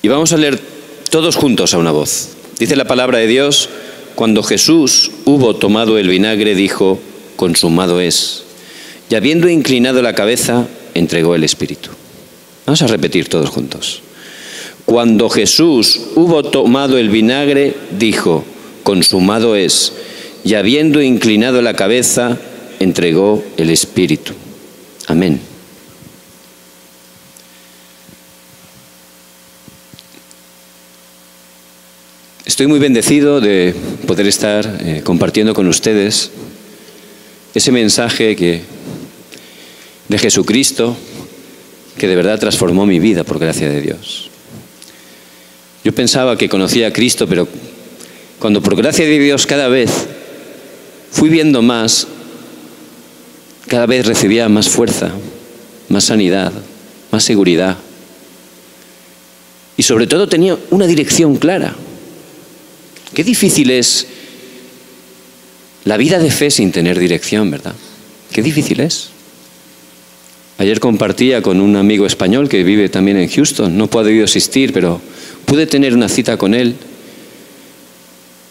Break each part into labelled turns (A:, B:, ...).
A: Y vamos a leer todos juntos a una voz. Dice la palabra de Dios: cuando Jesús hubo tomado el vinagre, dijo: consumado es. Y habiendo inclinado la cabeza, entregó el Espíritu. Vamos a repetir todos juntos. Cuando Jesús hubo tomado el vinagre, dijo: consumado es. Y habiendo inclinado la cabeza, entregó el Espíritu. Amén. Estoy muy bendecido de poder estar compartiendo con ustedes ese mensaje de Jesucristo que de verdad transformó mi vida por gracia de Dios. Yo pensaba que conocía a Cristo, pero cuando por gracia de Dios cada vez fui viendo más, cada vez recibía más fuerza, más sanidad, más seguridad. Y sobre todo tenía una dirección clara. Qué difícil es la vida de fe sin tener dirección, ¿verdad? Qué difícil es. Ayer compartía con un amigo español que vive también en Houston. No he podido asistir, pero pude tener una cita con él.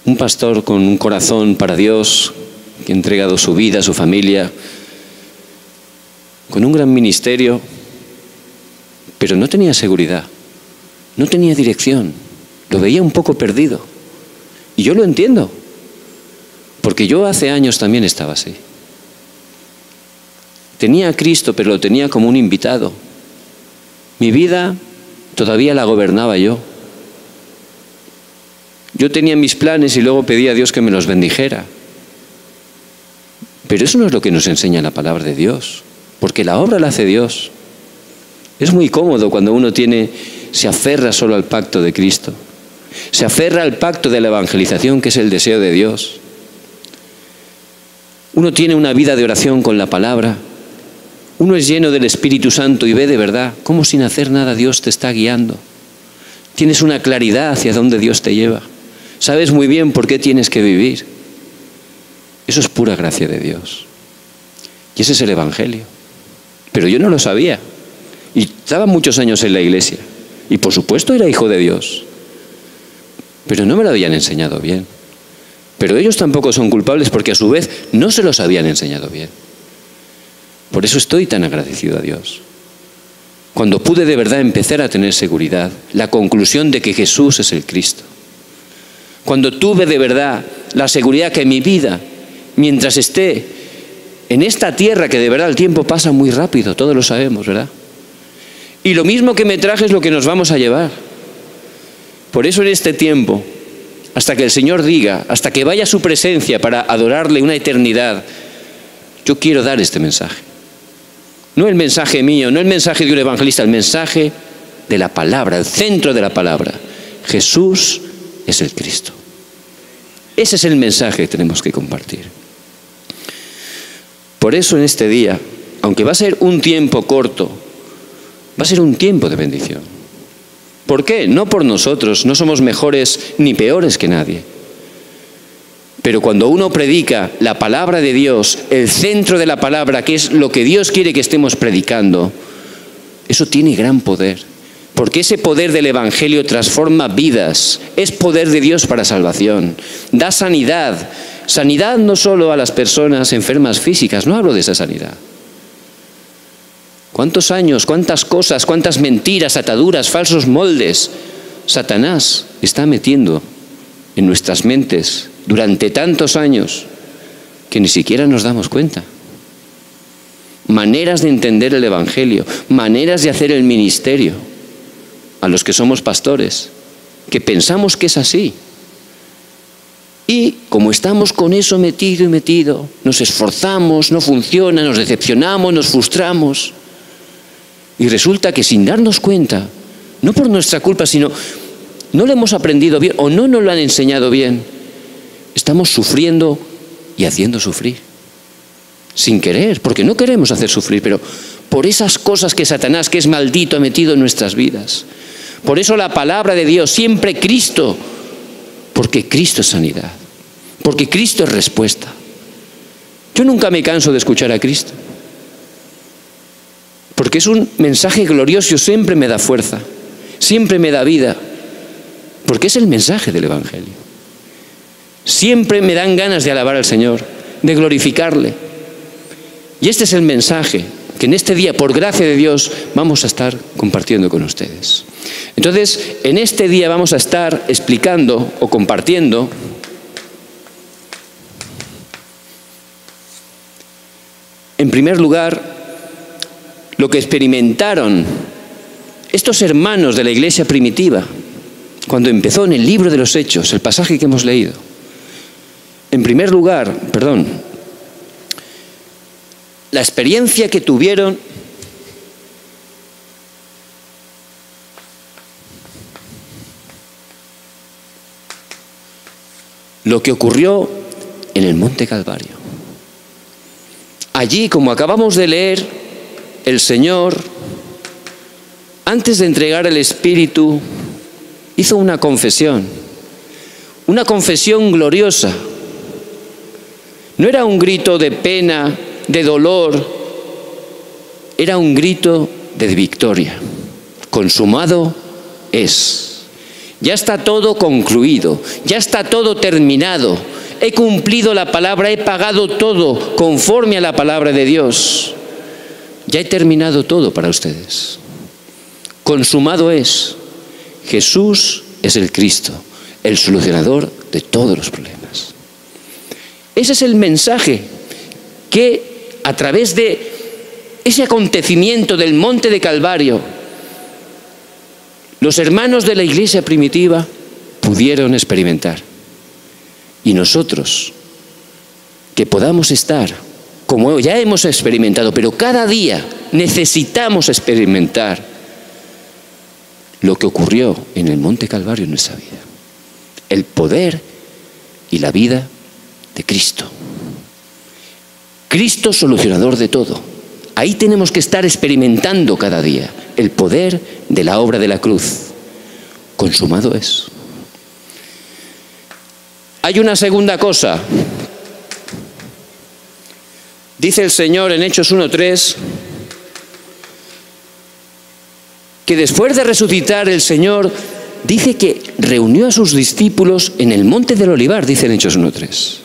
A: Un pastor con un corazón para Dios, que ha entregado su vida, su familia, con un gran ministerio, pero no tenía seguridad, no tenía dirección, lo veía un poco perdido. Y yo lo entiendo, porque yo hace años también estaba así. Tenía a Cristo, pero lo tenía como un invitado. Mi vida todavía la gobernaba yo. Yo tenía mis planes y luego pedía a Dios que me los bendijera. Pero eso no es lo que nos enseña la palabra de Dios, porque la obra la hace Dios. Es muy cómodo cuando uno se aferra solo al pacto de Cristo. Se aferra al pacto de la evangelización, que es el deseo de Dios. Uno tiene una vida de oración con la palabra. Uno es lleno del Espíritu Santo y ve de verdad cómo sin hacer nada Dios te está guiando. Tienes una claridad hacia dónde Dios te lleva. Sabes muy bien por qué tienes que vivir. Eso es pura gracia de Dios. Y ese es el Evangelio. Pero yo no lo sabía. Y estaba muchos años en la iglesia. Y por supuesto era hijo de Dios. Pero no me lo habían enseñado bien. Pero ellos tampoco son culpables porque a su vez no se los habían enseñado bien. Por eso estoy tan agradecido a Dios. Cuando pude de verdad empezar a tener seguridad, la conclusión de que Jesús es el Cristo. Cuando tuve de verdad la seguridad que mi vida, mientras esté en esta tierra, que de verdad el tiempo pasa muy rápido, todos lo sabemos, ¿verdad? Y lo mismo que me traje es lo que nos vamos a llevar. Por eso en este tiempo, hasta que el Señor diga, hasta que vaya a su presencia para adorarle una eternidad, yo quiero dar este mensaje. No el mensaje mío, no el mensaje de un evangelista, el mensaje de la palabra, el centro de la palabra. Jesús es el Cristo. Ese es el mensaje que tenemos que compartir. Por eso en este día, aunque va a ser un tiempo corto, va a ser un tiempo de bendición. ¿Por qué? No por nosotros, no somos mejores ni peores que nadie. Pero cuando uno predica la palabra de Dios, el centro de la palabra, que es lo que Dios quiere que estemos predicando, eso tiene gran poder. Porque ese poder del Evangelio transforma vidas, es poder de Dios para salvación, da sanidad. Sanidad no solo a las personas enfermas físicas, no hablo de esa sanidad. ¿Cuántos años, cuántas cosas, cuántas mentiras, ataduras, falsos moldes Satanás está metiendo en nuestras mentes durante tantos años que ni siquiera nos damos cuenta? Maneras de entender el Evangelio, maneras de hacer el ministerio a los que somos pastores, que pensamos que es así. Y como estamos con eso metido y metido, nos esforzamos, no funciona, nos decepcionamos, nos frustramos. Y resulta que sin darnos cuenta, no por nuestra culpa, sino no lo hemos aprendido bien o no nos lo han enseñado bien, estamos sufriendo y haciendo sufrir. Sin querer, porque no queremos hacer sufrir, pero por esas cosas que Satanás, que es maldito, ha metido en nuestras vidas. Por eso la palabra de Dios, siempre Cristo, porque Cristo es sanidad, porque Cristo es respuesta. Yo nunca me canso de escuchar a Cristo, porque es un mensaje glorioso y siempre me da fuerza. siempre me da vida, porque es el mensaje del Evangelio. Siempre me dan ganas de alabar al Señor, de glorificarle. Y este es el mensaje que en este día, por gracia de Dios, vamos a estar compartiendo con ustedes. Entonces, en este día vamos a estar explicando o compartiendo en primer lugar lo que experimentaron estos hermanos de la iglesia primitiva cuando empezó en el libro de los Hechos, el pasaje que hemos leído. En primer lugar, la experiencia que tuvieron lo que ocurrió en el Monte Calvario. Allí, como acabamos de leer, el Señor, antes de entregar el Espíritu, hizo una confesión gloriosa. No era un grito de pena, de dolor, era un grito de victoria. Consumado es. Ya está todo concluido, ya está todo terminado. He cumplido la palabra, he pagado todo conforme a la palabra de Dios. Ya he terminado todo para ustedes. Consumado es. Jesús es el Cristo, el solucionador de todos los problemas. Ese es el mensaje que a través de ese acontecimiento del Monte de Calvario, los hermanos de la iglesia primitiva pudieron experimentar. Y nosotros, que podamos estar, como ya hemos experimentado, pero cada día necesitamos experimentar lo que ocurrió en el Monte Calvario en nuestra vida. El poder y la vida de Cristo. Cristo solucionador de todo. Ahí tenemos que estar experimentando cada día el poder de la obra de la cruz. Consumado es. Hay una segunda cosa. Dice el Señor en Hechos 1:3 que después de resucitar el Señor dice que reunió a sus discípulos en el Monte del Olivar, dice en Hechos 1:3.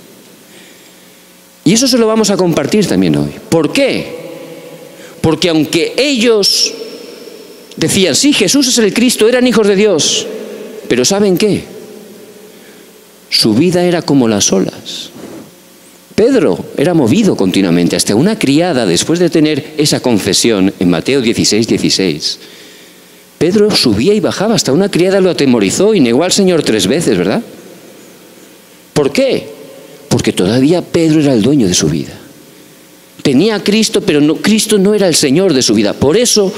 A: Y eso se lo vamos a compartir también hoy. ¿Por qué? Porque aunque ellos decían, sí, Jesús es el Cristo, eran hijos de Dios, pero ¿saben qué? Su vida era como las olas. Pedro era movido continuamente, hasta una criada, después de tener esa confesión en Mateo 16:16. Pedro subía y bajaba, hasta una criada lo atemorizó y negó al Señor 3 veces, ¿verdad? ¿Por qué? Porque todavía Pedro era el dueño de su vida. Tenía a Cristo, pero Cristo no era el Señor de su vida. Por eso,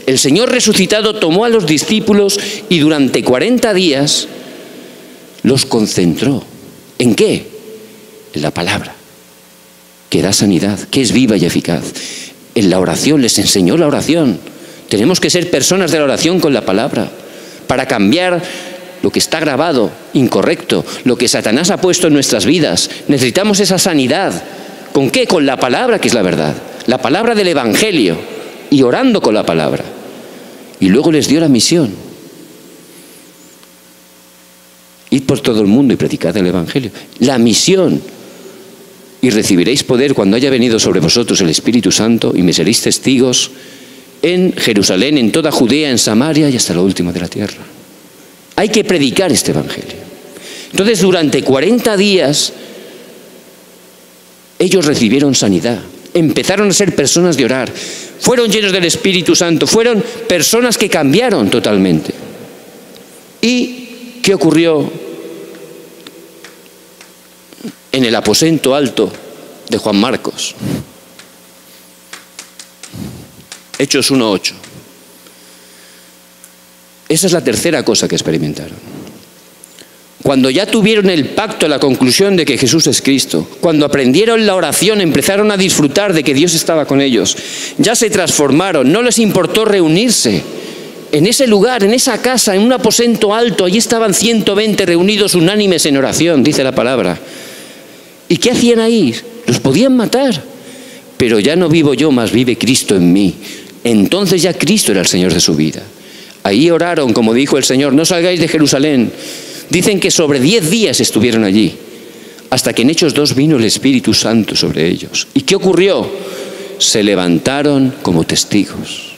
A: el Señor resucitado tomó a los discípulos y durante 40 días los concentró. ¿En qué? En la palabra, que da sanidad, que es viva y eficaz. En la oración, les enseñó la oración. Tenemos que ser personas de la oración con la palabra, para cambiar lo que está grabado, incorrecto, lo que Satanás ha puesto en nuestras vidas. Necesitamos esa sanidad. ¿Con qué? Con la palabra, que es la verdad. La palabra del Evangelio. Y orando con la palabra. Y luego les dio la misión. Id por todo el mundo y predicad el Evangelio. La misión. Y recibiréis poder cuando haya venido sobre vosotros el Espíritu Santo y me seréis testigos en Jerusalén, en toda Judea, en Samaria y hasta lo último de la tierra. Hay que predicar este Evangelio. Entonces, durante 40 días, ellos recibieron sanidad. Empezaron a ser personas de orar. Fueron llenos del Espíritu Santo. Fueron personas que cambiaron totalmente. ¿Y qué ocurrió en el aposento alto de Juan Marcos? Hechos 1:8. Esa es la tercera cosa que experimentaron. Cuando ya tuvieron el pacto, la conclusión de que Jesús es Cristo, cuando aprendieron la oración, empezaron a disfrutar de que Dios estaba con ellos, ya se transformaron, no les importó reunirse en ese lugar, en esa casa, en un aposento alto. Allí estaban 120 reunidos unánimes en oración, dice la palabra. ¿Y qué hacían ahí? Los podían matar. Pero ya no vivo yo, mas vive Cristo en mí. Entonces ya Cristo era el Señor de su vida. Ahí oraron, como dijo el Señor, no salgáis de Jerusalén. Dicen que sobre 10 días estuvieron allí, hasta que en Hechos 2 vino el Espíritu Santo sobre ellos. ¿Y qué ocurrió? Se levantaron como testigos.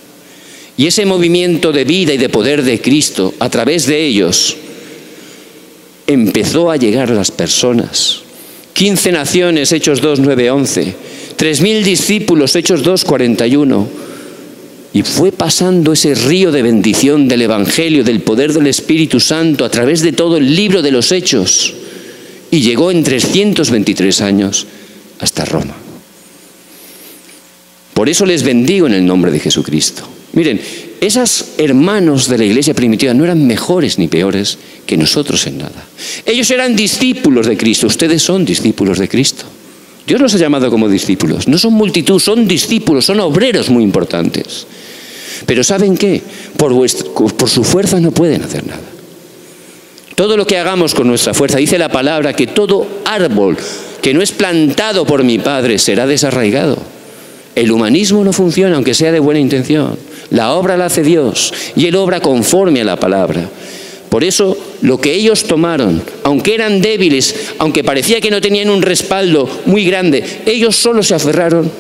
A: Y ese movimiento de vida y de poder de Cristo, a través de ellos, empezó a llegar a las personas. 15 naciones, Hechos 2, 9, 11. 3.000 discípulos, Hechos 2, 41. Y fue pasando ese río de bendición del Evangelio, del poder del Espíritu Santo, a través de todo el libro de los Hechos. Y llegó en 323 años hasta Roma. Por eso les bendigo en el nombre de Jesucristo. Miren, esos hermanos de la iglesia primitiva no eran mejores ni peores que nosotros en nada. Ellos eran discípulos de Cristo, ustedes son discípulos de Cristo. Dios los ha llamado como discípulos. No son multitud, son discípulos, son obreros muy importantes. Pero ¿saben qué? Por su fuerza no pueden hacer nada. Todo lo que hagamos con nuestra fuerza, dice la palabra, que todo árbol que no es plantado por mi Padre será desarraigado. El humanismo no funciona, aunque sea de buena intención. La obra la hace Dios y Él obra conforme a la palabra. Por eso, lo que ellos tomaron, aunque eran débiles, aunque parecía que no tenían un respaldo muy grande, ellos solo se aferraron,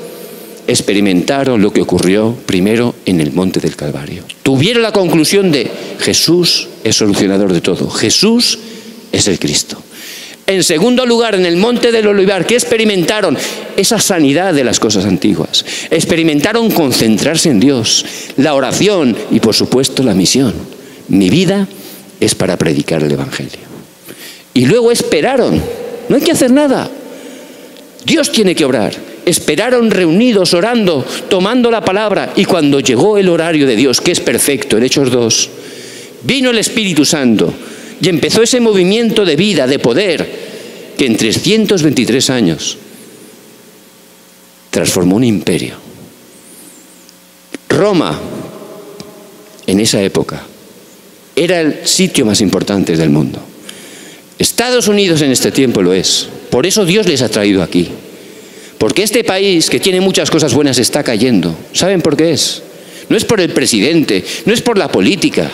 A: experimentaron lo que ocurrió primero en el monte del Calvario. Tuvieron la conclusión de Jesús es solucionador de todo. Jesús es el Cristo. En segundo lugar, en el monte del Olivar, ¿qué experimentaron? Esa sanidad de las cosas antiguas. Experimentaron concentrarse en Dios, la oración y, por supuesto, la misión. Mi vida es para predicar el Evangelio. Y luego esperaron. No hay que hacer nada. Dios tiene que obrar. Esperaron reunidos, orando, tomando la palabra. Y cuando llegó el horario de Dios, que es perfecto, en Hechos 2, vino el Espíritu Santo. Y empezó ese movimiento de vida, de poder, que en 323 años transformó un imperio. Roma, en esa época, era el sitio más importante del mundo. Estados Unidos en este tiempo lo es. Por eso Dios les ha traído aquí. Porque este país, que tiene muchas cosas buenas, está cayendo. ¿Saben por qué es? No es por el presidente, no es por la política.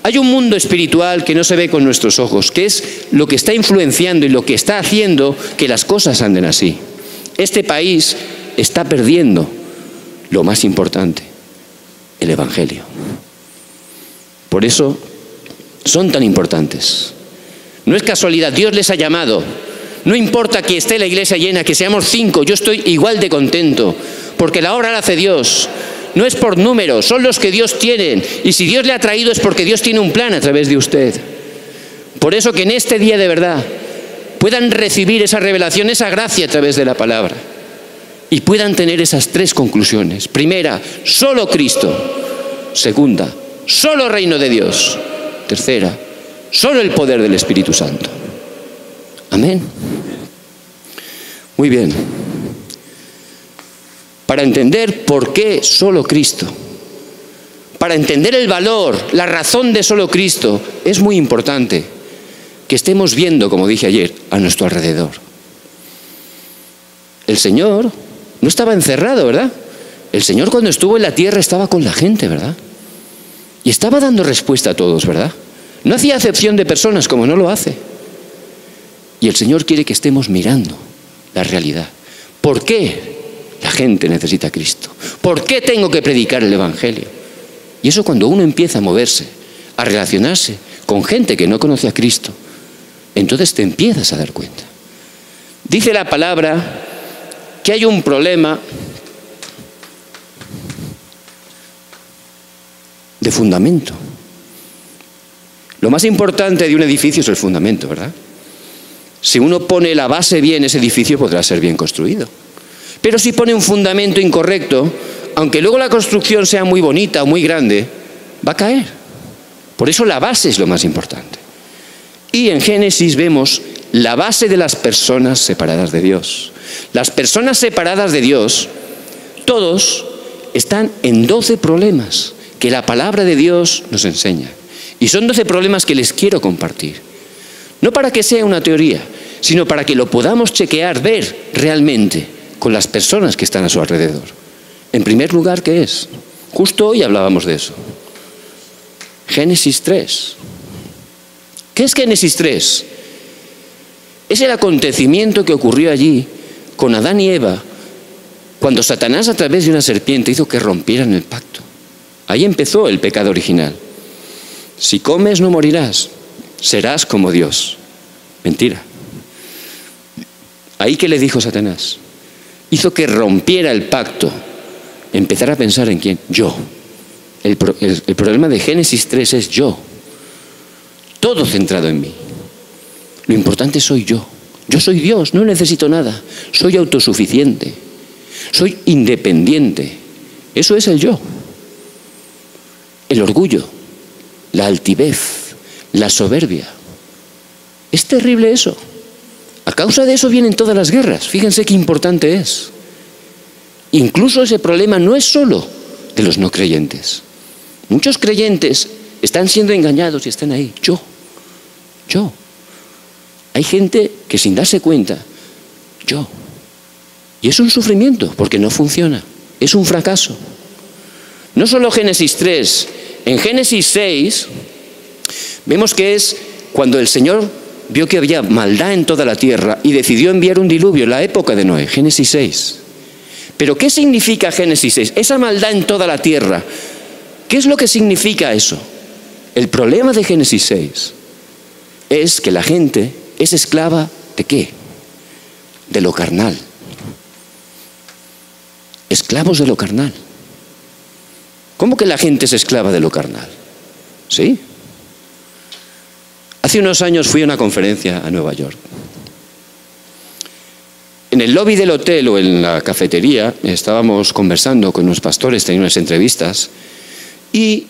A: Hay un mundo espiritual que no se ve con nuestros ojos, que es lo que está influenciando y lo que está haciendo que las cosas anden así. Este país está perdiendo lo más importante, el Evangelio. Por eso son tan importantes. No es casualidad, Dios les ha llamado. No importa que esté la iglesia llena, que seamos 5, yo estoy igual de contento, porque la obra la hace Dios. No es por números, son los que Dios tiene. Y si Dios le ha traído es porque Dios tiene un plan a través de usted. Por eso que en este día de verdad puedan recibir esa revelación, esa gracia a través de la palabra. Y puedan tener esas 3 conclusiones. Primera, solo Cristo. Segunda, solo reino de Dios. Tercera, solo el poder del Espíritu Santo. Amén. Muy bien. Para entender por qué solo Cristo, para entender el valor, la razón de solo Cristo, es muy importante que estemos viendo, como dije ayer, a nuestro alrededor. El Señor no estaba encerrado, ¿verdad? El Señor cuando estuvo en la tierra estaba con la gente, ¿verdad? Y estaba dando respuesta a todos, ¿verdad? No hacía acepción de personas como no lo hace. Y el Señor quiere que estemos mirando la realidad. ¿Por qué la gente necesita a Cristo? ¿Por qué tengo que predicar el Evangelio? Y eso cuando uno empieza a moverse, a relacionarse con gente que no conoce a Cristo, entonces te empiezas a dar cuenta. Dice la palabra que hay un problema de fundamento. Lo más importante de un edificio es el fundamento, ¿verdad? Si uno pone la base bien, ese edificio podrá ser bien construido. Pero si pone un fundamento incorrecto, aunque luego la construcción sea muy bonita o muy grande, va a caer. Por eso la base es lo más importante. Y en Génesis vemos la base de las personas separadas de Dios. Las personas separadas de Dios, todos están en 12 problemas que la palabra de Dios nos enseña. Y son 12 problemas que les quiero compartir. No para que sea una teoría, sino para que lo podamos chequear, ver realmente con las personas que están a su alrededor. En primer lugar, ¿qué es? Justo hoy hablábamos de eso. Génesis 3. ¿Qué es Génesis 3? Es el acontecimiento que ocurrió allí con Adán y Eva, cuando Satanás a través de una serpiente hizo que rompieran el pacto. Ahí empezó el pecado original. Si comes no morirás, serás como Dios. Mentira. Ahí, ¿qué le dijo Satanás? Hizo que rompiera el pacto. Empezar a pensar en quién. Yo. El problema de Génesis 3 es yo. Todo centrado en mí. Lo importante soy yo. Yo soy Dios, no necesito nada. Soy autosuficiente. Soy independiente. Eso es el yo. El orgullo, la altivez, la soberbia. Es terrible eso. A causa de eso vienen todas las guerras. Fíjense qué importante es. Incluso ese problema no es solo de los no creyentes. Muchos creyentes están siendo engañados y están ahí. Yo. Hay gente que sin darse cuenta, yo. Y es un sufrimiento porque no funciona. Es un fracaso. No solo Génesis 3. En Génesis 6 vemos que es cuando el Señor vio que había maldad en toda la tierra y decidió enviar un diluvio, la época de Noé, Génesis 6. Pero ¿qué significa Génesis 6? Esa maldad en toda la tierra. ¿Qué es lo que significa eso? El problema de Génesis 6 es que la gente es esclava ¿de qué? De lo carnal. Esclavos de lo carnal. ¿Cómo que la gente es esclava de lo carnal? ¿Sí? Hace unos años fui a una conferencia a Nueva York. En el lobby del hotel o en la cafetería estábamos conversando con unos pastores, teníamos unas entrevistas, y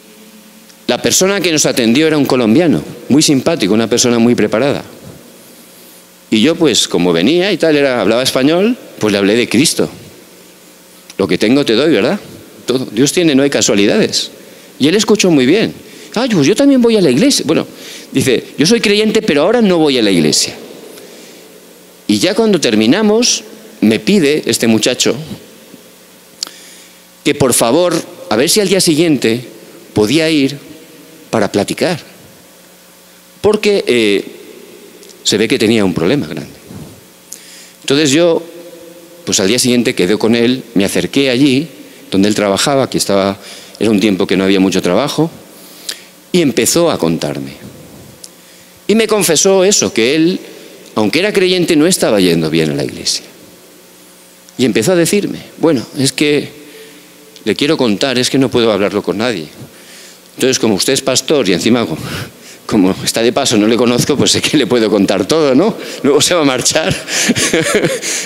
A: la persona que nos atendió era un colombiano, muy simpático, una persona muy preparada. Y yo, pues, como venía y tal, hablaba español, pues le hablé de Cristo. Lo que tengo te doy, ¿verdad? Todo. Dios tiene, no hay casualidades. Y él escuchó muy bien. Ay, pues yo también voy a la iglesia. Bueno, dice, yo soy creyente, pero ahora no voy a la iglesia. Y ya cuando terminamos, me pide este muchacho que por favor, a ver si al día siguiente podía ir para platicar. Porque se ve que tenía un problema grande. Entonces yo, pues al día siguiente quedé con él, me acerqué allí, donde él trabajaba, que era un tiempo que no había mucho trabajo, y empezó a contarme. Y me confesó eso, que él, aunque era creyente, no estaba yendo bien a la iglesia. Y empezó a decirme, bueno, es que le quiero contar, es que no puedo hablarlo con nadie. Entonces, como usted es pastor y encima como está de paso, no le conozco, pues sé que le puedo contar todo, ¿no? Luego se va a marchar.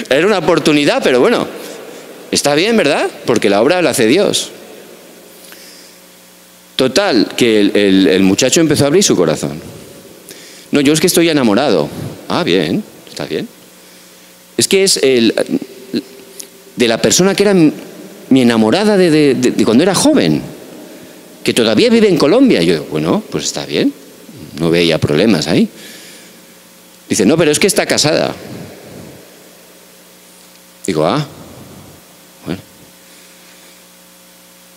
A: Era una oportunidad, pero bueno, está bien, ¿verdad? Porque la obra la hace Dios. Total, que el muchacho empezó a abrir su corazón. No, yo es que estoy enamorado. Ah, bien, está bien. Es que es de la persona que era mi enamorada de cuando era joven, que todavía vive en Colombia. Y yo digo, bueno, pues está bien, no veía problemas ahí. Dice, no, pero es que está casada. Digo, ah, bueno.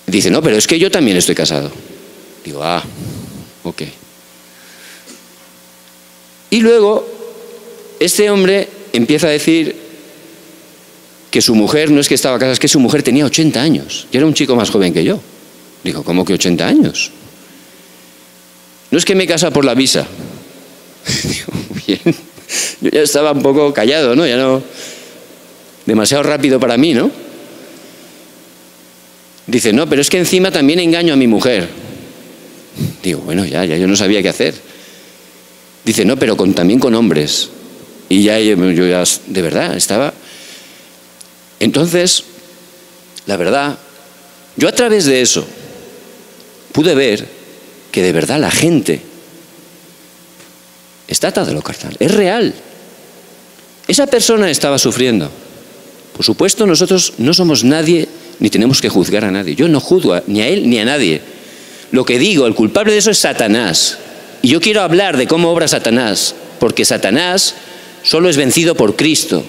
A: Dice, no, pero es que yo también estoy casado. Digo, ah, ok. Y luego, este hombre empieza a decir que su mujer no es que estaba casada, es que su mujer tenía 80 años. Y era un chico más joven que yo. Digo, ¿cómo que 80 años? No es que me casa por la visa. Digo, bien. Yo ya estaba un poco callado, ¿no? Ya no... Demasiado rápido para mí, ¿no? Dice, no, pero es que encima también engaño a mi mujer. Digo, bueno, ya yo no sabía qué hacer. Dice, no, pero también con hombres. Y yo ya, de verdad, estaba... Entonces, la verdad, yo a través de eso pude ver que de verdad la gente está atada a lo carnal, es real. Esa persona estaba sufriendo. Por supuesto, nosotros no somos nadie ni tenemos que juzgar a nadie. Yo no juzgo ni a él ni a nadie. Lo que digo, el culpable de eso es Satanás. Y yo quiero hablar de cómo obra Satanás, porque Satanás solo es vencido por Cristo.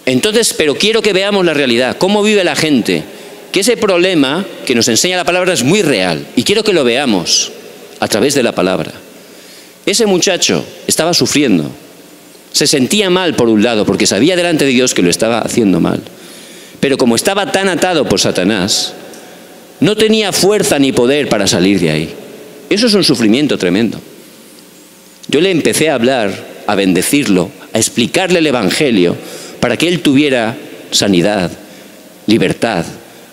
A: Entonces, pero quiero que veamos la realidad, cómo vive la gente, que ese problema que nos enseña la palabra es muy real, y quiero que lo veamos. a través de la palabra. Ese muchacho estaba sufriendo. Se sentía mal por un lado, porque sabía delante de Dios que lo estaba haciendo mal. Pero como estaba tan atado por Satanás, no tenía fuerza ni poder para salir de ahí. Eso es un sufrimiento tremendo. Yo le empecé a hablar, a bendecirlo, a explicarle el Evangelio, para que él tuviera sanidad, libertad,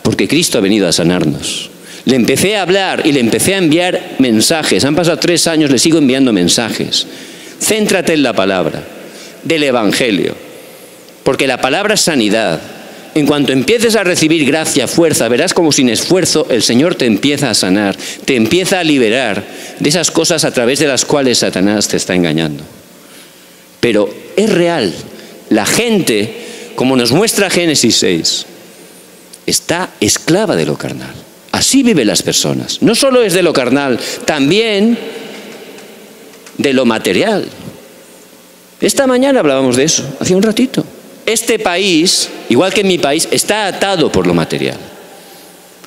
A: porque Cristo ha venido a sanarnos. Le empecé a hablar y le empecé a enviar mensajes. Han pasado 3 años, le sigo enviando mensajes. Céntrate en la palabra del Evangelio, porque la palabra es sanidad. En cuanto empieces a recibir gracia, fuerza, verás como sin esfuerzo el Señor te empieza a sanar, te empieza a liberar de esas cosas a través de las cuales Satanás te está engañando. Pero es real. La gente, como nos muestra Génesis 6, está esclava de lo carnal. Así viven las personas. No solo es de lo carnal, también de lo material. Esta mañana hablábamos de eso, hace un ratito. Este país, igual que en mi país, está atado por lo material.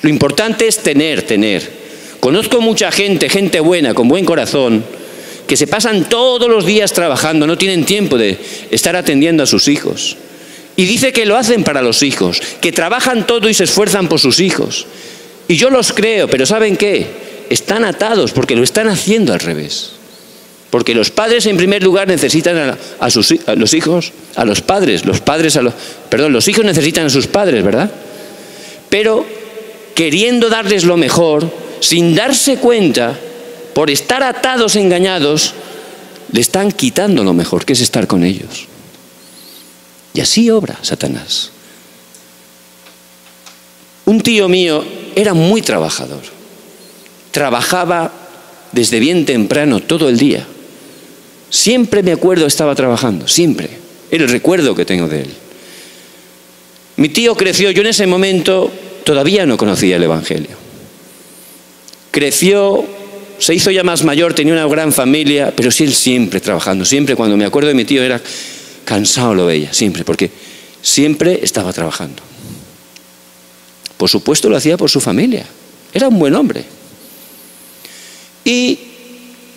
A: Lo importante es tener. Conozco mucha gente buena, con buen corazón, que se pasan todos los días trabajando, no tienen tiempo de estar atendiendo a sus hijos. Y dice que lo hacen para los hijos, que trabajan todo y se esfuerzan por sus hijos. Y yo los creo, pero ¿saben qué? Están atados porque lo están haciendo al revés. Porque los padres en primer lugar necesitan a los hijos, a los padres, los hijos necesitan a sus padres, ¿verdad? Pero queriendo darles lo mejor, sin darse cuenta, por estar atados, engañados, le están quitando lo mejor, que es estar con ellos. Y así obra Satanás. Un tío mío era muy trabajador. Trabajaba desde bien temprano todo el día. Siempre me acuerdo estaba trabajando, siempre. Era el recuerdo que tengo de él. Mi tío creció, yo en ese momento todavía no conocía el Evangelio. Creció, se hizo ya más mayor, tenía una gran familia, pero sí él siempre trabajando. Siempre cuando me acuerdo de mi tío era cansado, lo veía, siempre, porque siempre estaba trabajando. Por supuesto lo hacía por su familia. Era un buen hombre. Y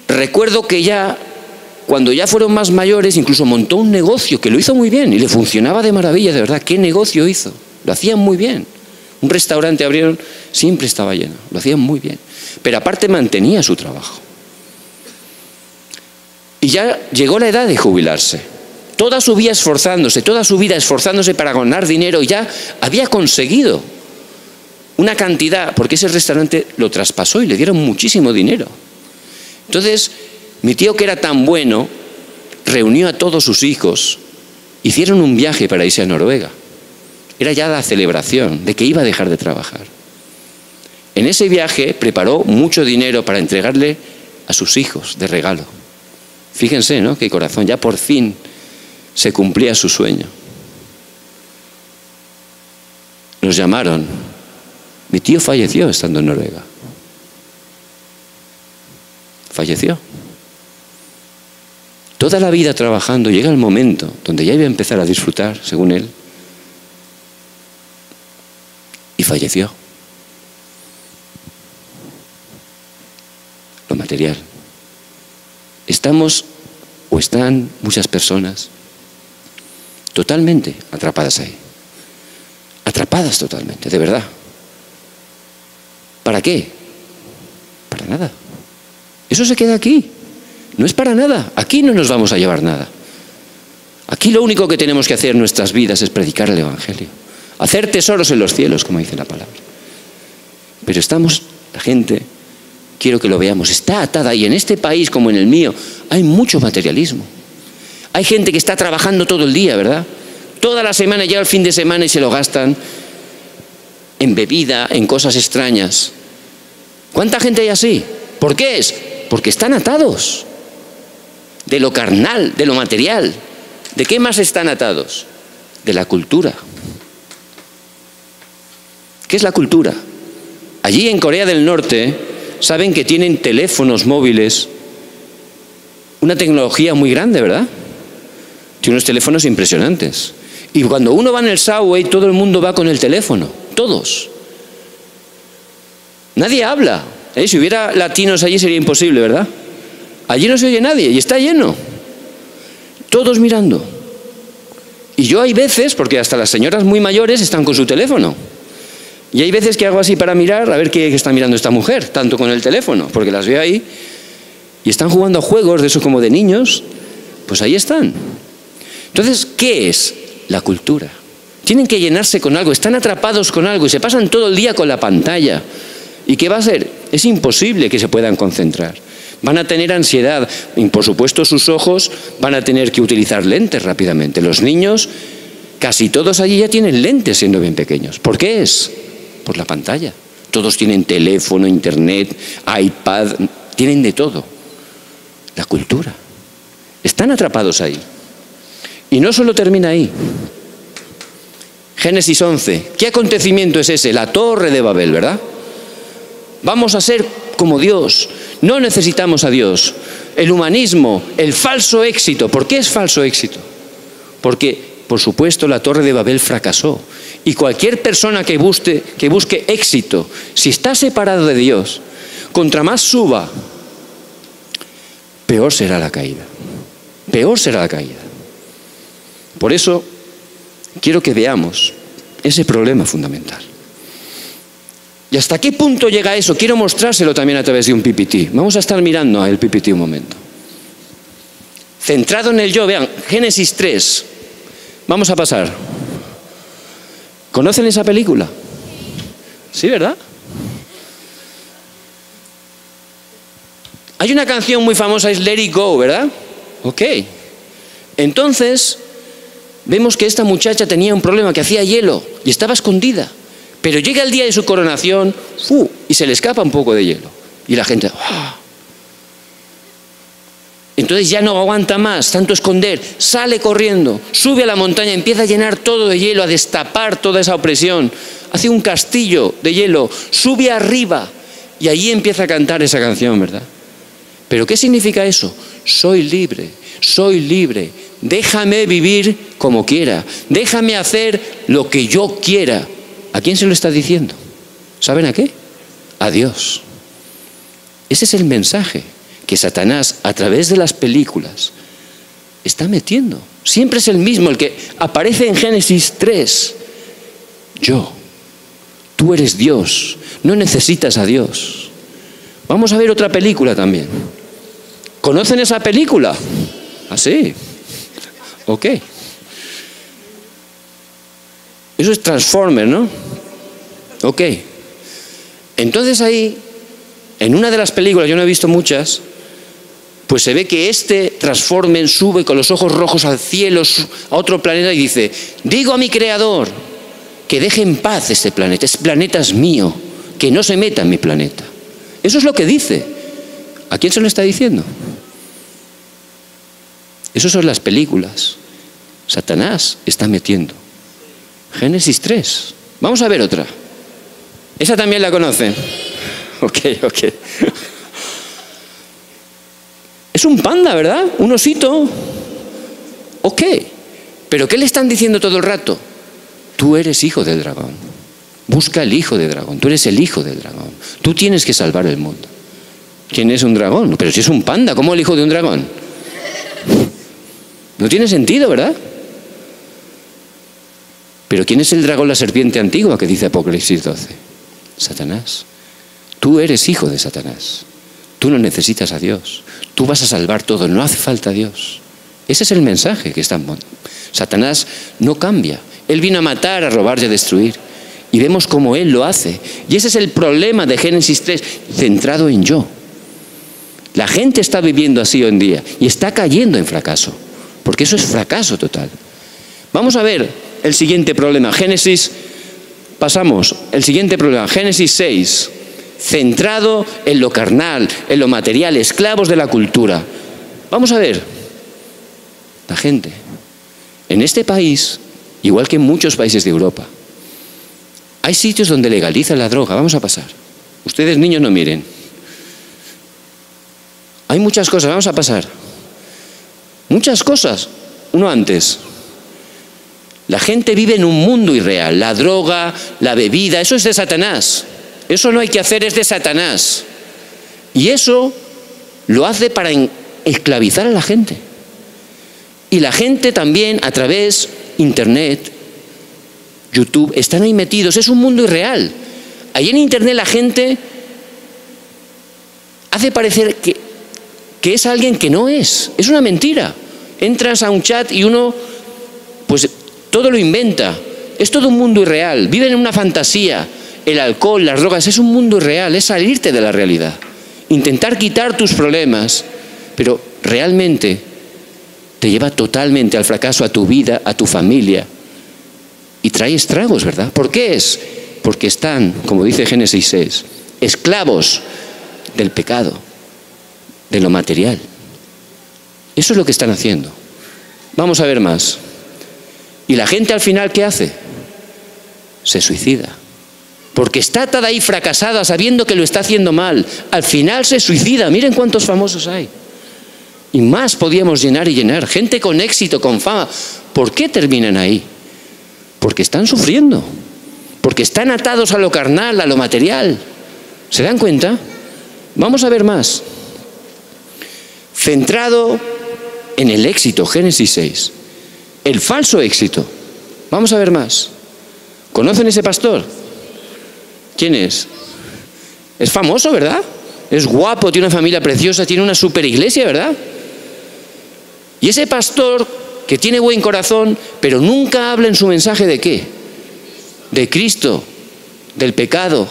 A: recuerdo que cuando ya fueron más mayores, incluso montó un negocio que lo hizo muy bien y le funcionaba de maravilla, de verdad. ¿Qué negocio hizo? Lo hacían muy bien. Un restaurante abrieron, siempre estaba lleno, lo hacían muy bien. Pero aparte mantenía su trabajo. Y ya llegó la edad de jubilarse. Toda su vida esforzándose para ganar dinero, y ya había conseguido una cantidad, porque ese restaurante lo traspasó y le dieron muchísimo dinero. Entonces, mi tío, que era tan bueno, reunió a todos sus hijos, hicieron un viaje para irse a Noruega. Era ya la celebración de que iba a dejar de trabajar. En ese viaje preparó mucho dinero para entregarle a sus hijos de regalo. Fíjense, ¿no? Qué corazón, ya por fin se cumplía su sueño. Nos llamaron. Mi tío falleció estando en Noruega. Falleció. Toda la vida trabajando, llega el momento donde ya iba a empezar a disfrutar, según él, y falleció. Lo material. Estamos, o están muchas personas, totalmente atrapadas ahí. Atrapadas totalmente, de verdad. ¿Para qué? Para nada. Eso se queda aquí. No es para nada. Aquí no nos vamos a llevar nada. Aquí lo único que tenemos que hacer en nuestras vidas es predicar el Evangelio. Hacer tesoros en los cielos, como dice la palabra. Pero la gente, quiero que lo veamos, está atada, y en este país como en el mío hay mucho materialismo. Hay gente que está trabajando todo el día, ¿verdad? Toda la semana, llega el fin de semana y se lo gastan en bebida, en cosas extrañas. ¿Cuánta gente hay así? ¿Por qué es? Porque están atados de lo carnal, de lo material. ¿De qué más están atados? De la cultura. ¿Qué es la cultura? Allí en Corea del Norte saben que tienen teléfonos móviles, una tecnología muy grande, ¿verdad? Tiene unos teléfonos impresionantes. Y cuando uno va en el subway, todo el mundo va con el teléfono, todos. Nadie habla. Si hubiera latinos allí sería imposible, ¿verdad? Allí no se oye nadie y está lleno. Todos mirando. Y yo hay veces, porque hasta las señoras muy mayores están con su teléfono. Y hay veces que hago así para mirar, a ver qué está mirando esta mujer, tanto con el teléfono, porque las veo ahí y están jugando a juegos de esos como de niños, pues ahí están. Entonces, ¿qué es la cultura? Tienen que llenarse con algo, están atrapados con algo y se pasan todo el día con la pantalla. ¿Y qué va a ser? Es imposible que se puedan concentrar. Van a tener ansiedad y, por supuesto, sus ojos van a tener que utilizar lentes rápidamente. Los niños, casi todos allí ya tienen lentes siendo bien pequeños. ¿Por qué es? Por la pantalla. Todos tienen teléfono, internet, iPad, tienen de todo. La cultura. Están atrapados ahí. Y no solo termina ahí. Génesis 11. ¿Qué acontecimiento es ese? La Torre de Babel, ¿verdad? Vamos a ser como Dios. No necesitamos a Dios. El humanismo, el falso éxito. ¿Por qué es falso éxito? Porque, por supuesto, la Torre de Babel fracasó. Y cualquier persona que busque éxito, si está separado de Dios, contra más suba, peor será la caída. Peor será la caída. Por eso, quiero que veamos ese problema fundamental. ¿Y hasta qué punto llega eso? Quiero mostrárselo también a través de un PPT. Vamos a estar mirando el PPT un momento. Centrado en el yo, vean, Génesis 3. Vamos a pasar. ¿Conocen esa película? Sí, ¿verdad? Hay una canción muy famosa, es Let It Go, ¿verdad? Ok. Entonces, vemos que esta muchacha tenía un problema, que hacía hielo y estaba escondida. Pero llega el día de su coronación y se le escapa un poco de hielo. Y la gente... ¡oh! Entonces ya no aguanta más tanto esconder, sale corriendo, sube a la montaña, empieza a llenar todo de hielo, a destapar toda esa opresión. Hace un castillo de hielo, sube arriba y allí empieza a cantar esa canción, ¿verdad? ¿Pero qué significa eso? Soy libre, déjame vivir como quiera, déjame hacer lo que yo quiera. ¿A quién se lo está diciendo? ¿Saben a qué? A Dios. Ese es el mensaje que Satanás, a través de las películas, está metiendo. Siempre es el mismo, el que aparece en Génesis 3. Tú eres Dios, no necesitas a Dios. Vamos a ver otra película también. ¿Conocen esa película? ¿Ah, sí? Ok. Eso es Transformers, ¿no? Ok. Entonces ahí, en una de las películas, yo no he visto muchas, pues se ve que Transformers sube con los ojos rojos al cielo, a otro planeta y dice, digo a mi creador que deje en paz este planeta es mío, que no se meta en mi planeta. Eso es lo que dice. ¿A quién se lo está diciendo? Esas son las películas. Satanás está metiendo. Génesis 3. Vamos a ver otra. Esa también la conocen. Ok. Es un panda, ¿verdad? Un osito. Ok. ¿Pero qué le están diciendo todo el rato? Tú eres hijo del dragón. Busca el hijo del dragón. Tú eres el hijo del dragón. Tú tienes que salvar el mundo. ¿Quién es un dragón? Pero si es un panda, ¿cómo el hijo de un dragón? No tiene sentido, ¿verdad? Pero ¿quién es el dragón, la serpiente antigua que dice Apocalipsis 12? Satanás. Tú eres hijo de Satanás. Tú no necesitas a Dios. Tú vas a salvar todo, no hace falta a Dios. Ese es el mensaje que están. Satanás no cambia. Él vino a matar, a robar y a destruir. Y vemos cómo Él lo hace. Y ese es el problema de Génesis 3, centrado en yo. La gente está viviendo así hoy en día y está cayendo en fracaso. Porque eso es fracaso total. Vamos a ver el siguiente problema. Pasamos. El siguiente problema. Génesis 6. Centrado en lo carnal, en lo material, esclavos de la cultura. Vamos a ver. La gente. En este país, igual que en muchos países de Europa, hay sitios donde legalizan la droga. Vamos a pasar. Ustedes, niños, no miren. Hay muchas cosas. Vamos a pasar. Muchas cosas. Uno antes. La gente vive en un mundo irreal. La droga, la bebida, eso es de Satanás. Eso no hay que hacer, es de Satanás. Y eso lo hace para esclavizar a la gente. Y la gente también, a través de Internet, YouTube, están ahí metidos. Es un mundo irreal. Ahí en Internet la gente hace parecer que es alguien que no es. Es una mentira. Entras a un chat y uno, pues, todo lo inventa. Es todo un mundo irreal. Viven en una fantasía. El alcohol, las drogas, es un mundo irreal. Es salirte de la realidad. Intentar quitar tus problemas, pero realmente te lleva totalmente al fracaso, a tu vida, a tu familia. Y trae estragos, ¿verdad? ¿Por qué es? Porque están, como dice Génesis 6, esclavos del pecado, de lo material. Eso es lo que están haciendo. Vamos a ver más. Y la gente al final, ¿qué hace? Se suicida. Porque está atada ahí fracasada, sabiendo que lo está haciendo mal. Al final se suicida. Miren cuántos famosos hay. Y más podíamos llenar y llenar. Gente con éxito, con fama. ¿Por qué terminan ahí? Porque están sufriendo. Porque están atados a lo carnal, a lo material. ¿Se dan cuenta? Vamos a ver más. Centrado en el éxito, Génesis 6. El falso éxito. Vamos a ver más. ¿Conocen ese pastor? ¿Quién es? Es famoso, ¿verdad? Es guapo, tiene una familia preciosa, tiene una super iglesia, ¿verdad? Y ese pastor que tiene buen corazón, pero nunca habla en su mensaje ¿de qué? De Cristo, del pecado,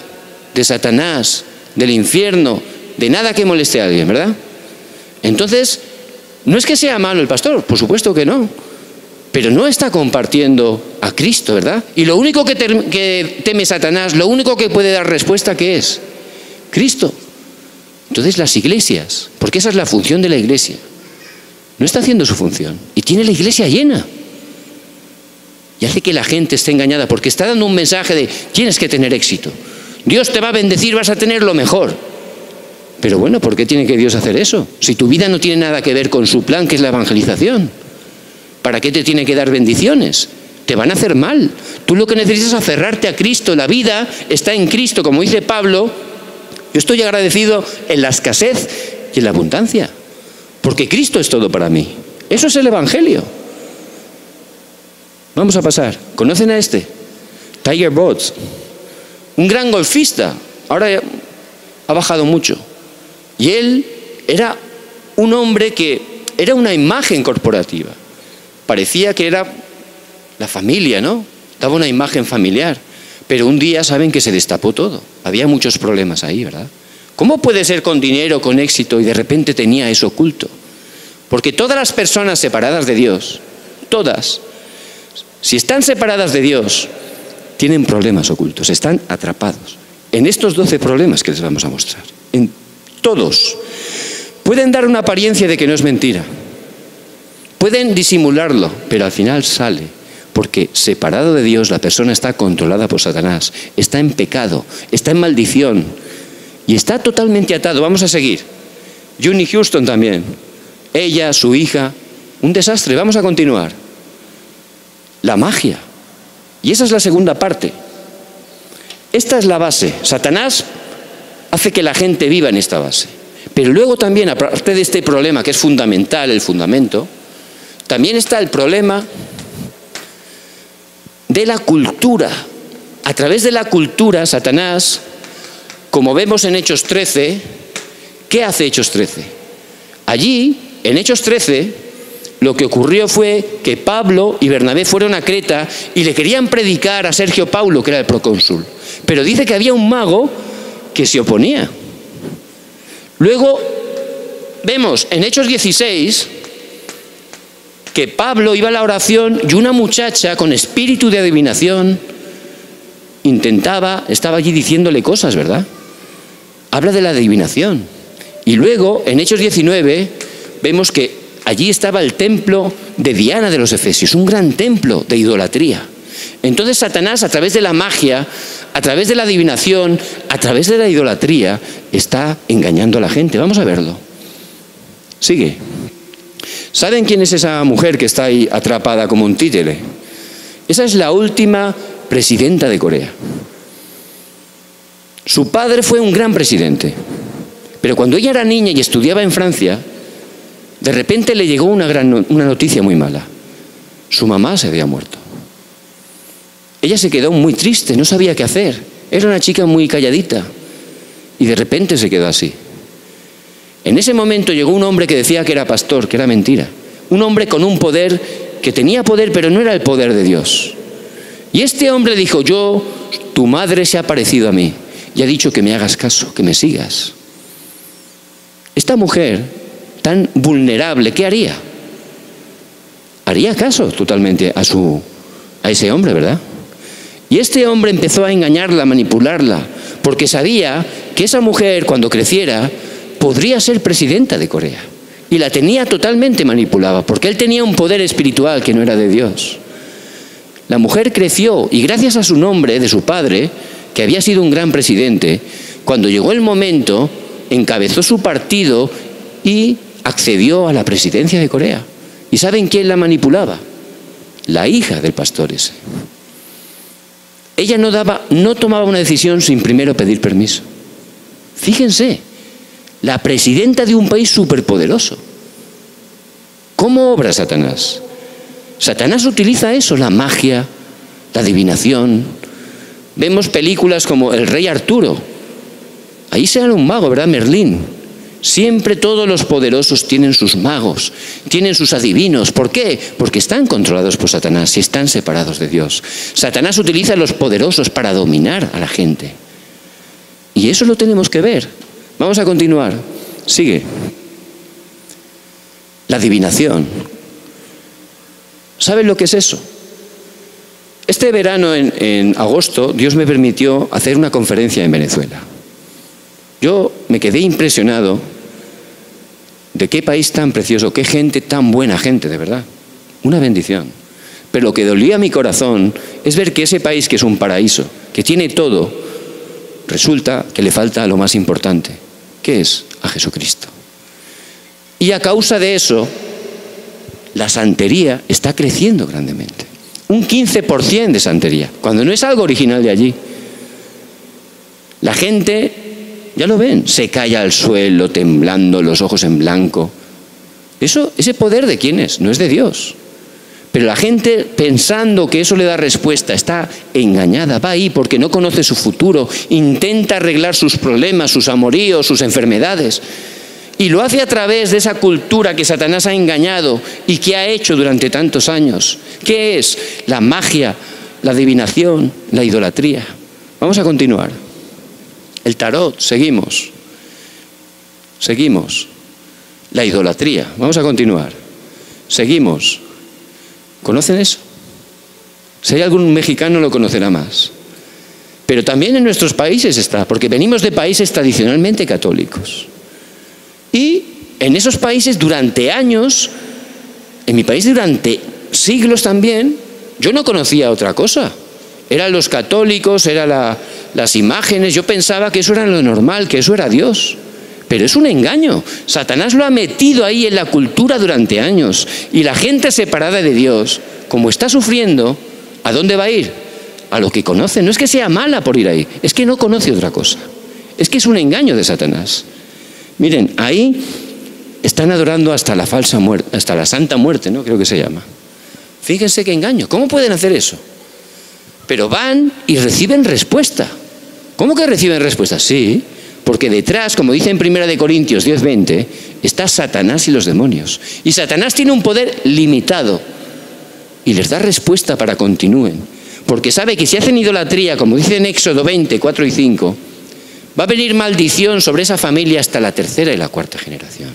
A: de Satanás, del infierno, de nada que moleste a alguien, ¿verdad? Entonces, no es que sea malo el pastor, por supuesto que no, pero no está compartiendo a Cristo, ¿verdad? Y lo único que teme Satanás, lo único que puede dar respuesta, ¿qué es? Cristo. Entonces las iglesias, porque esa es la función de la iglesia, no está haciendo su función y tiene la iglesia llena. Y hace que la gente esté engañada porque está dando un mensaje de tienes que tener éxito. Dios te va a bendecir, vas a tener lo mejor. Pero bueno, ¿por qué tiene que Dios hacer eso? Si tu vida no tiene nada que ver con su plan, que es la evangelización. ¿Para qué te tiene que dar bendiciones? Te van a hacer mal. Tú lo que necesitas es aferrarte a Cristo. La vida está en Cristo, como dice Pablo. Yo estoy agradecido en la escasez y en la abundancia. Porque Cristo es todo para mí. Eso es el Evangelio. Vamos a pasar. ¿Conocen a este? Tiger Woods. Un gran golfista. Ahora ha bajado mucho. Y él era un hombre que era una imagen corporativa. Parecía que era la familia, ¿no? Daba una imagen familiar. Pero un día saben que se destapó todo. Había muchos problemas ahí, ¿verdad? ¿Cómo puede ser con dinero, con éxito y de repente tenía eso oculto? Porque todas las personas separadas de Dios, todas, si están separadas de Dios, tienen problemas ocultos, están atrapados. En estos 12 problemas que les vamos a mostrar, en todos, pueden dar una apariencia de que no es mentira. Pueden disimularlo, pero al final sale. Porque separado de Dios, la persona está controlada por Satanás, está en pecado, está en maldición y está totalmente atado. Vamos a seguir. Whitney Houston también. Ella, su hija, un desastre. Vamos a continuar. La magia. Y esa es la segunda parte. Esta es la base. Satanás hace que la gente viva en esta base. Pero luego también, aparte de este problema que es fundamental, el fundamento, también está el problema de la cultura. A través de la cultura, Satanás, como vemos en Hechos 13, ¿qué hace Hechos 13? Allí, en Hechos 13, lo que ocurrió fue que Pablo y Bernabé fueron a Creta y le querían predicar a Sergio Paulo, que era el procónsul. Pero dice que había un mago que se oponía. Luego, vemos en Hechos 16... que Pablo iba a la oración y una muchacha con espíritu de adivinación estaba allí diciéndole cosas, ¿verdad? Habla de la adivinación. Y luego, en Hechos 19, vemos que allí estaba el templo de Diana de los Efesios, un gran templo de idolatría. Entonces Satanás, a través de la magia, a través de la adivinación, a través de la idolatría, está engañando a la gente. Vamos a verlo. Sigue. ¿Saben quién es esa mujer que está ahí atrapada como un títere? Esa es la última presidenta de Corea. Su padre fue un gran presidente. Pero cuando ella era niña y estudiaba en Francia, de repente le llegó una noticia muy mala. Su mamá se había muerto. Ella se quedó muy triste, no sabía qué hacer. Era una chica muy calladita y de repente se quedó así. En ese momento llegó un hombre que decía que era pastor, que era mentira. Un hombre con un poder, que tenía poder, pero no era el poder de Dios. Y este hombre dijo: tu madre se ha parecido a mí y ha dicho que me hagas caso, que me sigas. Esta mujer tan vulnerable, ¿qué haría? Haría caso totalmente a ese hombre, ¿verdad? Y este hombre empezó a engañarla, a manipularla, porque sabía que esa mujer, cuando creciera, podría ser presidenta de Corea. Y la tenía totalmente manipulada, porque él tenía un poder espiritual que no era de Dios. La mujer creció y gracias a su nombre, de su padre, que había sido un gran presidente, cuando llegó el momento, encabezó su partido y accedió a la presidencia de Corea. ¿Y saben quién la manipulaba? La hija del pastor ese. Ella no tomaba una decisión sin primero pedir permiso. Fíjense, la presidenta de un país superpoderoso. ¿Cómo obra Satanás? Satanás utiliza eso, la magia, la adivinación. Vemos películas como El Rey Arturo. Ahí sale un mago, ¿verdad? Merlín. Siempre todos los poderosos tienen sus magos, tienen sus adivinos. ¿Por qué? Porque están controlados por Satanás y están separados de Dios. Satanás utiliza a los poderosos para dominar a la gente. Y eso lo tenemos que ver. Vamos a continuar. Sigue. La adivinación. ¿Saben lo que es eso? Este verano, en agosto, Dios me permitió hacer una conferencia en Venezuela. Yo me quedé impresionado de qué país tan precioso, qué gente tan buena gente, de verdad. Una bendición. Pero lo que dolía a mi corazón es ver que ese país, que es un paraíso, que tiene todo, resulta que le falta lo más importante. ¿Qué es? A Jesucristo. Y a causa de eso, la santería está creciendo grandemente. Un 15% de santería, cuando no es algo original de allí. La gente, ya lo ven, se cae al suelo temblando, los ojos en blanco. ¿Ese poder de quién es? No es de Dios. Pero la gente, pensando que eso le da respuesta, está engañada, va ahí porque no conoce su futuro, intenta arreglar sus problemas, sus amoríos, sus enfermedades. Y lo hace a través de esa cultura que Satanás ha engañado y que ha hecho durante tantos años. ¿Qué es? La magia, la adivinación, la idolatría. Vamos a continuar. El tarot, seguimos. Seguimos. La idolatría, vamos a continuar. Seguimos. ¿Conocen eso? Si hay algún mexicano lo conocerá más. Pero también en nuestros países está, porque venimos de países tradicionalmente católicos. Y en esos países durante años, en mi país durante siglos también, yo no conocía otra cosa. Eran los católicos, eran las imágenes, yo pensaba que eso era lo normal, que eso era Dios. Pero es un engaño. Satanás lo ha metido ahí en la cultura durante años. Y la gente separada de Dios, como está sufriendo, ¿a dónde va a ir? A lo que conoce. No es que sea mala por ir ahí, es que no conoce otra cosa. Es que es un engaño de Satanás. Miren, ahí están adorando hasta la falsa muerte, hasta la santa muerte, ¿no? Creo que se llama. Fíjense qué engaño. ¿Cómo pueden hacer eso? Pero van y reciben respuesta. ¿Cómo que reciben respuesta? Sí, porque detrás, como dice en 1 Corintios 10:20, está Satanás y los demonios. Y Satanás tiene un poder limitado y les da respuesta para que continúen. Porque sabe que si hacen idolatría, como dice en Éxodo 20, 4 y 5, va a venir maldición sobre esa familia hasta la 3ª y la 4ª generación.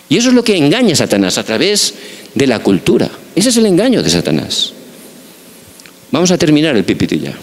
A: Y eso es lo que engaña a Satanás a través de la cultura. Ese es el engaño de Satanás. Vamos a terminar el pipiti ya.